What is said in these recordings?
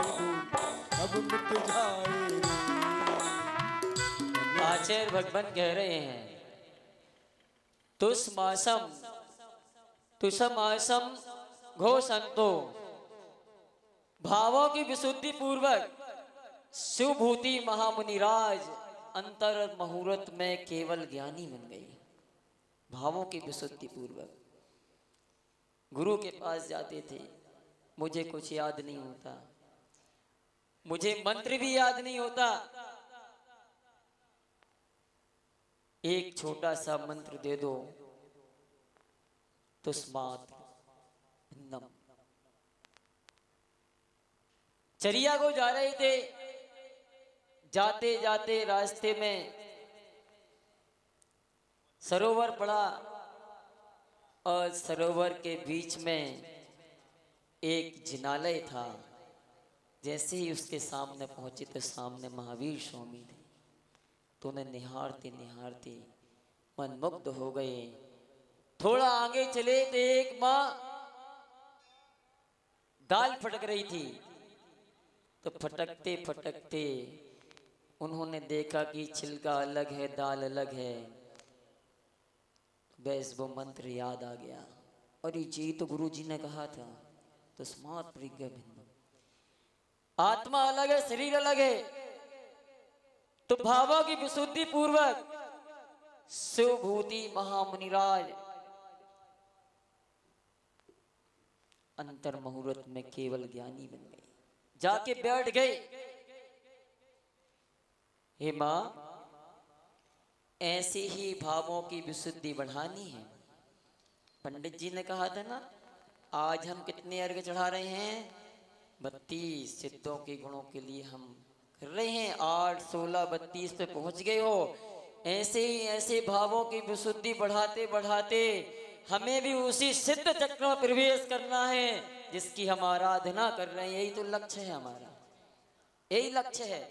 अब मिट जाए रे। आचार्य भगवान कह रहे हैं तुष्मासम घो संतो, भावों की विशुद्धि पूर्वक शिवभूति महामुनिराज अंतर मुहूर्त में केवल ज्ञानी बन गई। भावों की विशुद्धि पूर्वक गुरु के पास जाते थे, मुझे कुछ याद नहीं होता, मुझे मंत्र भी याद नहीं होता, एक छोटा सा मंत्र दे दो, तुस्मात् भिन्नम। चरिया को जा रहे थे, जाते जाते रास्ते में सरोवर पड़ा और सरोवर के बीच में एक जिनालय था। जैसे ही उसके सामने पहुंचे तो सामने महावीर स्वामी थे। तो उन्हें निहारते निहारते मन मुग्ध हो गए। थोड़ा आगे चले तो एक माँ दाल फटक रही थी। तो फटकते फटकते उन्होंने देखा कि छिलका अलग है, दाल अलग है। बस वो मंत्र याद आ गया, और ये तो गुरु जी ने कहा था तस्मात् प्रज्ञा भिन्नम। आत्मा अलग है, शरीर अलग है, तो भावों की विशुद्धि पूर्वक शिवभूति महामुनिराज अंतर मुहूर्त में केवल ज्ञानी बन गए। जाके बैठ गए। हे मां, ऐसे ही भावों की विशुद्धि बढ़ानी है। पंडित जी ने कहा था ना, आज हम कितने अर्घ चढ़ा रहे हैं? 32 सिद्धों के गुणों के लिए हम कर रहे हैं। 8, 16, 32 पे पहुंच गए हो। ऐसे ही ऐसे भावों की विशुद्धि बढ़ाते बढ़ाते हमें भी उसी सिद्ध चक्र में प्रवेश करना है जिसकी हम आराधना कर रहे हैं। यही तो लक्ष्य है हमारा, यही लक्ष्य है।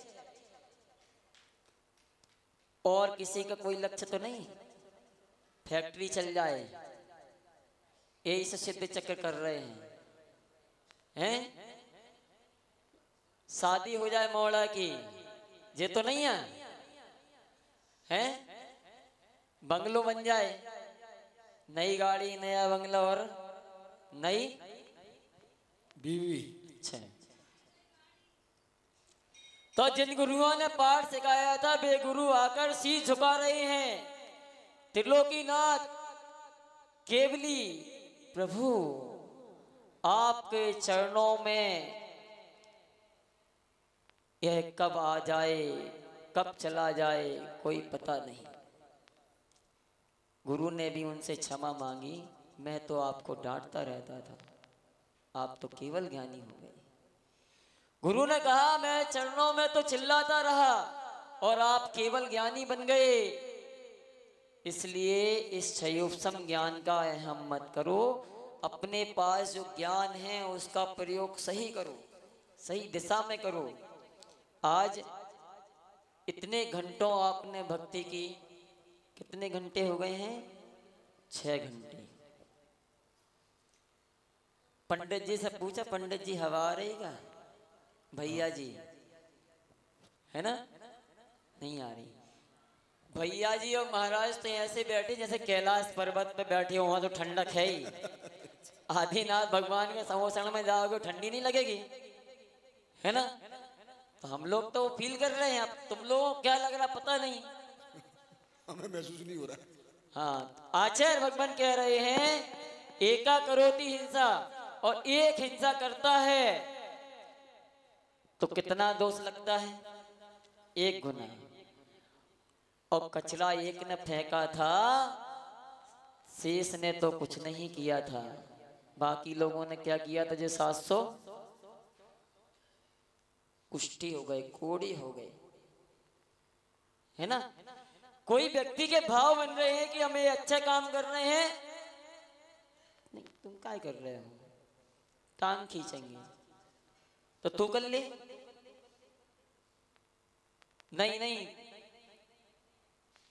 और किसी का कोई लक्ष्य तो नहीं, फैक्ट्री चल जाए, यही से सिद्ध चक्र कर रहे हैं? शादी हो जाए मौड़ा की, ये तो नहीं है, हैं? बंगलो बन जाए, नई गाड़ी, नया बंगला और नई बीवी। अच्छा, तो जिन गुरुओं ने पाठ सिखाया था वे गुरु आकर शीश झुका रहे हैं। त्रिलोकीनाथ केवली प्रभु आपके चरणों में यह कब आ जाए कब चला जाए कोई पता नहीं। गुरु ने भी उनसे क्षमा मांगी, मैं तो आपको डांटता रहता था, आप तो केवल ज्ञानी हो गए। गुरु ने कहा मैं चरणों में तो चिल्लाता रहा और आप केवल ज्ञानी बन गए, इसलिए इस क्षयोपम ज्ञान का अहम मत करो। अपने पास जो ज्ञान है उसका प्रयोग सही करो, सही दिशा में करो। आज इतने घंटों आपने भक्ति की, कितने घंटे हो गए हैं? 6 घंटे। पंडित जी से पूछा, पंडित जी हवा आ रही का? भैया जी है ना, नहीं आ रही। भैया जी और महाराज तो ऐसे बैठे जैसे कैलाश पर्वत पे बैठे हो, वहां तो ठंडक है ही। आदिनाथ भगवान के समोसण में जाओगे ठंडी नहीं लगेगी, है ना? तो हम लोग तो फील कर रहे हैं, अब तुम लोगों को क्या लग रहा पता नहीं, हमें महसूस नहीं हो रहा। हाँ, आचार्य भगवान कह रहे हैं एका करोति हिंसा, और एक हिंसा करता है तो कितना दोष लगता है? 1 गुना। और कचरा एक ने फेंका था, शेष ने तो कुछ नहीं किया था, बाकी लोगों ने क्या किया था? जो 700 कुष्ठी हो गए, कोड़ी हो गए, है ना? कोई व्यक्ति के भाव बन रहे हैं कि हमें अच्छा काम कर रहे हैं, नहीं तुम क्या कर रहे हो, टांग खींचेंगे तो तू कर ले, नहीं नहीं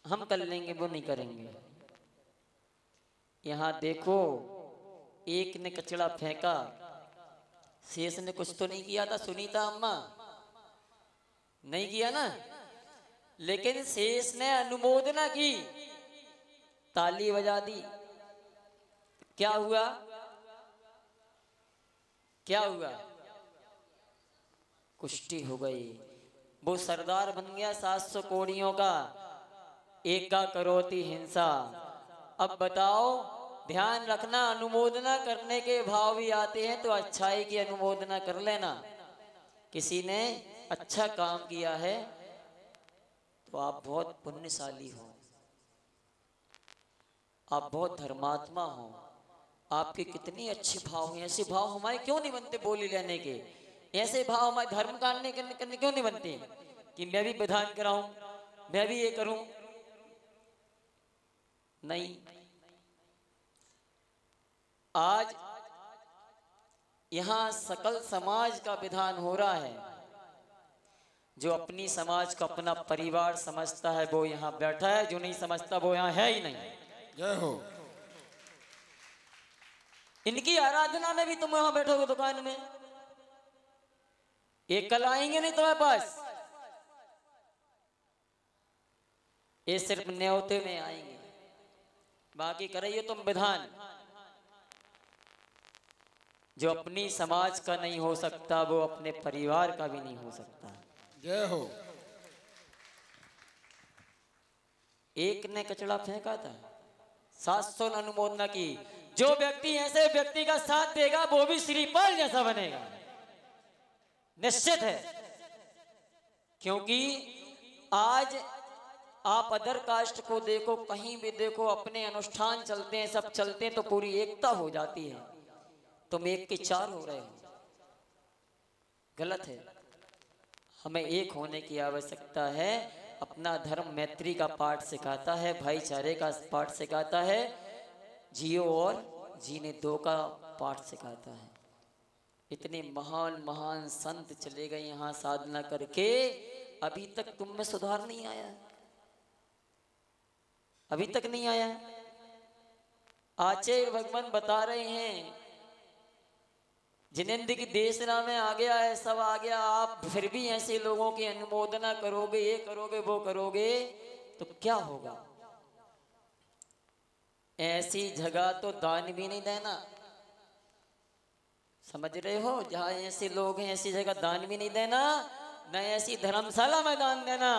हम कर लेंगे, वो नहीं करेंगे। यहां देखो, एक ने कचरा फेंका, शेष ने कुछ तो नहीं किया था, सुनीता अम्मा नहीं किया ना, लेकिन शेष ने अनुमोदना की, ताली बजा दी। क्या हुआ? क्या हुआ? कुश्ती हो गई। वो सरदार बन गया 700 कोड़ियों का, एका करोति हिंसा। अब बताओ, ध्यान रखना, अनुमोदना करने के भाव भी आते हैं तो अच्छाई की अनुमोदना कर लेना। किसी ने अच्छा काम किया है तो आप बहुत पुण्यशाली हो, आप बहुत धर्मात्मा हो, आपके कितनी अच्छे भाव हैं। ऐसे भाव हमारे क्यों नहीं बनते बोली लेने के? ऐसे भाव हमारे धर्म करने क्यों नहीं बनते कि मैं भी विधान कराऊं, मैं भी ये करूं? नहीं। आज यहां सकल समाज का विधान हो रहा है। जो अपनी समाज को अपना परिवार समझता है वो यहां बैठा है, जो नहीं समझता वो यहां है ही नहीं। जय हो। इनकी आराधना में भी तुम वहां बैठोगे दुकान में, एक कल आएंगे नहीं तुम्हारे पास, ये सिर्फ न्योते में आएंगे, बाकी करिए तुम विधान। जो अपनी समाज का नहीं हो सकता वो अपने परिवार का भी नहीं हो सकता। जय हो। एक ने कचड़ा फेंका था, 700 ने अनुमोदना की। जो व्यक्ति ऐसे व्यक्ति का साथ देगा वो भी श्रीपाल जैसा बनेगा, निश्चित है। क्योंकि आज आप अदर कास्ट को देखो, कहीं भी देखो, अपने अनुष्ठान चलते हैं, सब चलते हैं तो पूरी एकता हो जाती है। तुम एक के चार हो रहे हो, गलत है। हमें एक होने की आवश्यकता है। अपना धर्म मैत्री का पाठ सिखाता है, भाईचारे का पाठ सिखाता है, जियो और जीने दो का पाठ सिखाता है। इतने महान महान संत चले गए यहाँ साधना करके, अभी तक तुम में सुधार नहीं आया, अभी तक नहीं आया। आचार्य भगवान बता रहे हैं, जिनेंद्र की देशना में आ गया है, सब आ गया, आप फिर भी ऐसे लोगों की अनुमोदना करोगे, ये करोगे, वो करोगे तो क्या होगा? ऐसी जगह तो दान भी नहीं देना, समझ रहे हो? जहां ऐसे लोग हैं ऐसी जगह दान भी नहीं देना, न ऐसी धर्मशाला में दान देना।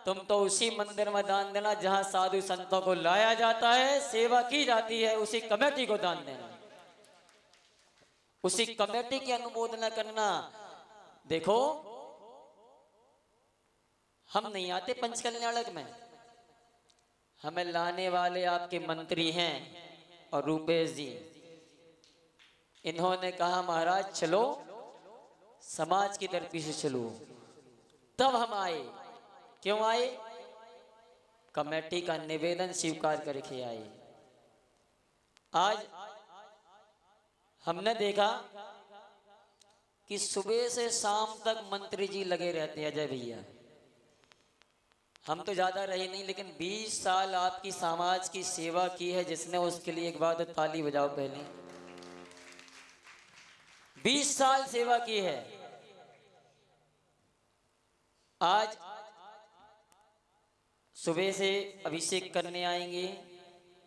तुम तो उसी मंदिर में दान देना जहां साधु संतों को लाया जाता है, सेवा की जाती है, उसी कमेटी को दान देना, उसी कमेटी की अनुमोदना करना। देखो, हम नहीं आते पंचकल्याणक में, हमें लाने वाले आपके मंत्री हैं और रूपेश जी, इन्होंने कहा महाराज चलो, समाज की तरफ से चलो, तब हम आए। क्यों आए? कमेटी का निवेदन स्वीकार करके आए। आज हमने देखा कि सुबह से शाम तक मंत्री जी लगे रहते हैं। अजय भैया, हम तो ज्यादा रहे नहीं, लेकिन 20 साल आपकी समाज की सेवा की है जिसने, उसके लिए एक बार ताली बजाओ पहले। 20 साल सेवा की है। आज सुबह से अभिषेक करने आएंगे,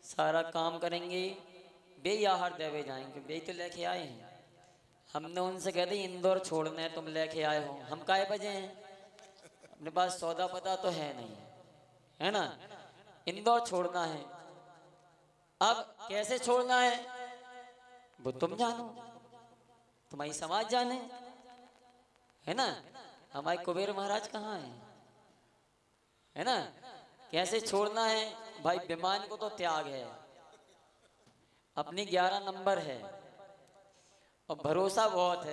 सारा काम करेंगे, बे आहार देवे जाएंगे, बे तो लेके आए हैं। हमने उनसे कह दी इंदौर छोड़ना है, तुम लेके आए हो, हम काय बजे हैं, अपने पास सौदा पता तो है नहीं, है ना? इंदौर छोड़ना है। अब कैसे छोड़ना है वो तुम जानो, तुम्हारी समाज जाने, है ना? हमारे कुबेर महाराज कहाँ है ना? कैसे छोड़ना है भाई? विमान को तो त्याग है, अपनी 11 नंबर है और भरोसा बहुत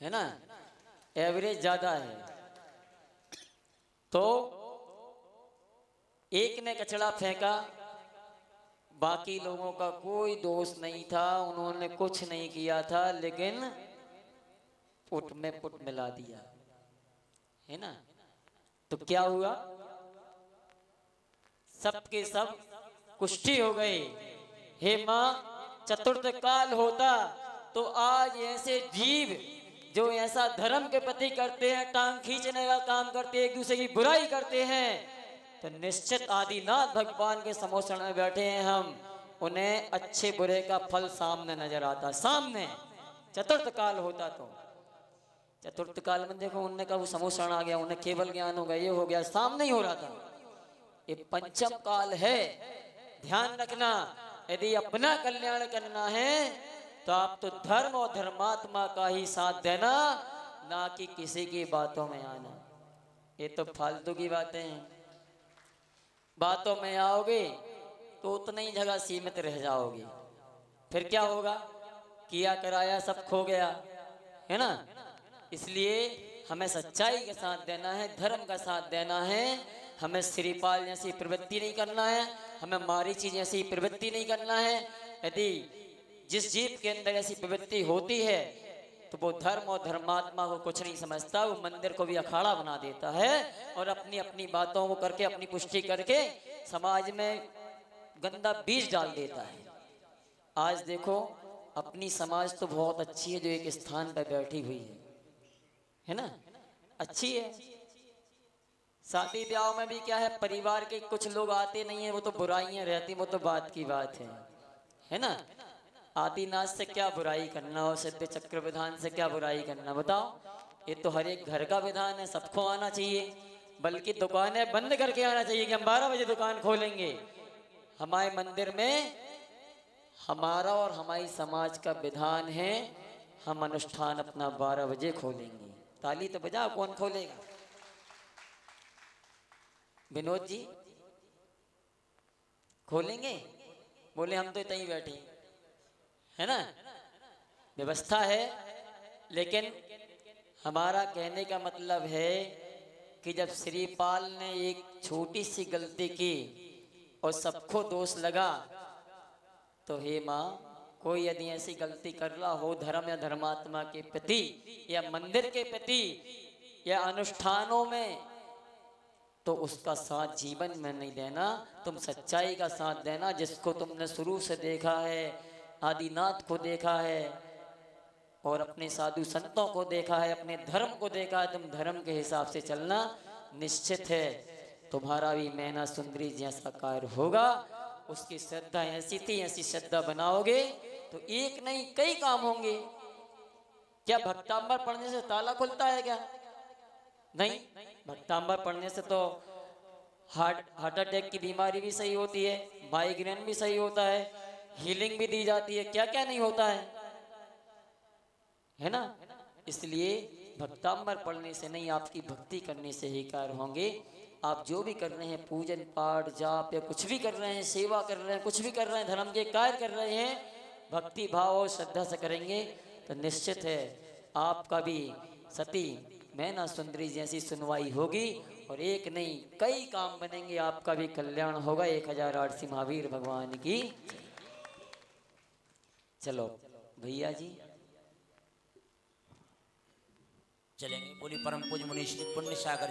है ना? एवरेज ज्यादा है। तो एक ने कचड़ा फेंका, बाकी लोगों का कोई दोष नहीं था, उन्होंने कुछ नहीं किया था, लेकिन पुट में पुट मिला दिया, है ना? तो क्या हुआ? सबके सब कुष्ठी हो गए। हे मां, चतुर्थ काल होता तो आज ऐसे जीव जो ऐसा धर्म के प्रति करते हैं, टांग खींचने का काम करते हैं, एक दूसरे की बुराई करते हैं, तो निश्चित आदिनाथ भगवान के समोषण में बैठे हैं हम, उन्हें अच्छे बुरे का फल सामने नजर आता, सामने चतुर्थ काल होता। तो चतुर्थ काल में देखो उनने कहा वो समोषण आ गया, उन्हें केवल ज्ञान हो गया, ये हो गया, सामने ही हो रहा था। ये पंचम काल है, ध्यान रखना। यदि अपना कल्याण करना है तो आप तो धर्म और धर्मात्मा का ही साथ देना, ना कि किसी की बातों में आना। ये तो फालतू की बातें हैं, बातों में आओगे तो उतना ही जगह सीमित रह जाओगे, फिर क्या होगा, किया कराया सब खो गया, है ना। इसलिए हमें सच्चाई के साथ देना है, धर्म का साथ देना है, हमें श्रीपाल जैसी प्रवृत्ति नहीं करना है, हमें मारीची जैसी प्रवृत्ति नहीं करना है। यदि जिस जीव के अंदर ऐसी प्रवृत्ति होती है तो वो धर्म और धर्मात्मा को कुछ नहीं समझता, वो मंदिर को भी अखाड़ा बना देता है और अपनी अपनी बातों को करके, अपनी पुष्टि करके समाज में गंदा बीज डाल देता है। आज देखो अपनी समाज तो बहुत अच्छी है जो एक स्थान पर बैठी हुई है ना, अच्छी है। शादी ब्याह में भी क्या है, परिवार के कुछ लोग आते नहीं है, वो तो बुराइयां रहती, वो तो बात की बात है ना। आदिनाथ से क्या बुराई करना और सिद्ध चक्र विधान से क्या बुराई करना, बताओ। ये तो हर एक घर का विधान है, सबको आना चाहिए, बल्कि दुकानें बंद करके आना चाहिए कि हम 12 बजे दुकान खोलेंगे। हमारे मंदिर में हमारा और हमारी समाज का विधान है, हम अनुष्ठान अपना 12 बजे खोलेंगे। ताली तो बजाओ, कौन खोलेगा? विनोद जी खोलेंगे? बोले हम तो इतना ही बैठे, है ना, व्यवस्था है। लेकिन हमारा कहने का मतलब है कि जब श्रीपाल ने एक छोटी सी गलती की और सबको दोष लगा, तो हे माँ, कोई यदि ऐसी गलती कर रहा हो धर्म या धर्मात्मा के प्रति या मंदिर के प्रति या अनुष्ठानों में, तो उसका साथ जीवन में नहीं देना, तुम सच्चाई का साथ देना, जिसको तुमने शुरू से देखा है, आदिनाथ को देखा है और अपने साधु संतों को देखा है, अपने धर्म को देखा है, तुम धर्म के हिसाब से चलना, निश्चित है तुम्हारा भी मैना सुंदरी जैसा कार्य होगा। उसकी श्रद्धा ऐसी थी, ऐसी श्रद्धा बनाओगे तो एक नहीं कई काम होंगे। क्या भक्तांबर पढ़ने से ताला खुलता है क्या? नहीं, भक्तांबर पढ़ने से तो हार्ट अटैक की बीमारी भी सही होती है, माइग्रेन भी सही होता है, हीलिंग भी दी जाती है, क्या क्या नहीं होता है ना। इसलिए भक्तांबर पढ़ने से नहीं, आपकी भक्ति करने से ही कार्य होंगे। आप जो भी कर रहे हैं, पूजन पाठ जाप या कुछ भी कर रहे हैं, सेवा कर रहे हैं, कुछ भी कर रहे हैं, धर्म के कार्य कर रहे हैं, भक्ति भाव और श्रद्धा से करेंगे तो निश्चित है आपका भी सती मैना सुंदरी जैसी सुनवाई होगी और एक नहीं कई काम बनेंगे, आपका भी कल्याण होगा। 1008 सिंह महावीर भगवान की। चलो भैया जी चलेंगे। बोली परम पूज्य मुनीश्वर पुण्य सागर